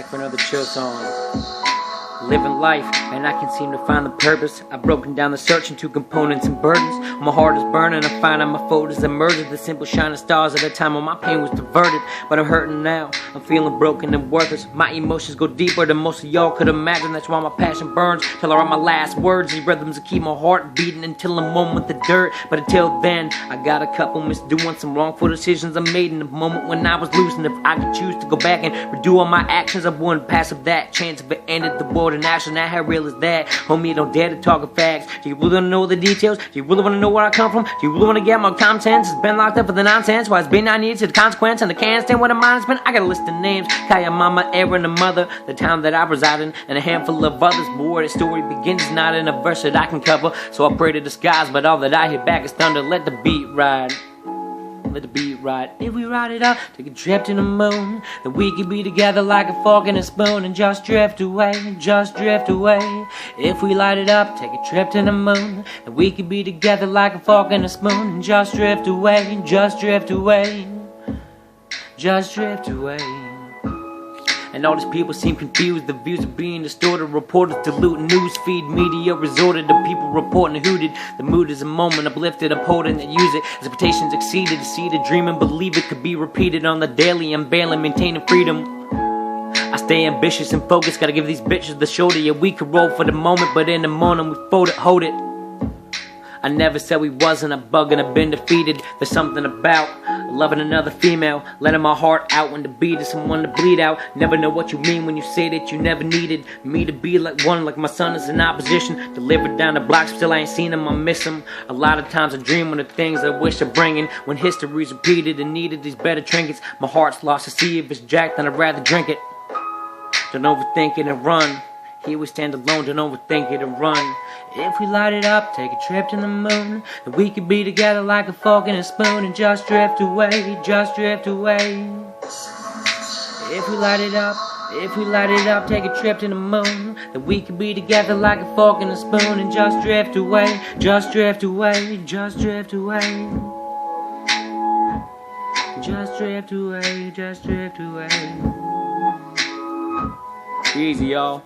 for another chill song. Living life, and I can seem to find the purpose. I've broken down the search into components and burdens. My heart is burning, I'm finding my photos emerging. The simple shining stars at a time when my pain was diverted. But I'm hurting now, I'm feeling broken and worthless. My emotions go deeper than most of y'all could imagine. That's why my passion burns till I write my last words. These rhythms will keep my heart beating until I'm one with the dirt. But until then, I got a couple misdoing, some wrongful decisions I made in the moment when I was losing. If I could choose to go back and redo all my actions, I wouldn't pass up that chance if it ended the world in action. Now how real is that? Homie, don't dare to talk of facts. Do you really want to know the details? Do you really want to know where I come from? Do you really want to get my contents? It's been locked up for the nonsense. Why it's been 9 years to the consequence, and I can't stand what a mind spent. I got a list of names: Kaya, Mama, Aaron, and Mother, the town that I reside in, and a handful of others. But where the story begins, not in a verse that I can cover. So I pray to the skies, but all that I hear back is thunder. Let the beat ride. Let the beat ride. If we ride it up, take a trip to the moon, then we could be together like a fork and a spoon and just drift away, just drift away. If we light it up, take a trip to the moon, then we could be together like a fork and a spoon and just drift away, just drift away, just drift away. And all these people seem confused. The views are being distorted. Reporters dilute news feed. Media resorted to people reporting who did. The mood is a moment uplifted, upholding and use it. Expectations exceeded. To see the dream and believe it could be repeated on the daily. I'm bailing, maintaining freedom. I stay ambitious and focused. Gotta give these bitches the shoulder. Yeah, we could roll for the moment, but in the morning we fold it, hold it. I never said we wasn't a bug and I've been defeated. There's something about loving another female, letting my heart out when the beat is someone to bleed out. Never know what you mean when you say that you never needed me to be like one, like my son is in opposition. Delivered down the block, still I ain't seen him, I miss him. A lot of times I dream of the things I wish I'm bringing. When history's repeated and needed these better trinkets, my heart's lost to see if it's jacked, then I'd rather drink it. Don't overthink it and run. Here we stand alone, don't overthink it and run. If we light it up, take a trip to the moon, and we could be together like a fork and a spoon and just drift away, just drift away. If we light it up, take a trip to the moon, then we could be together like a fork and a spoon and just drift away, just drift away, just drift away. Just drift away, just drift away. Easy, y'all.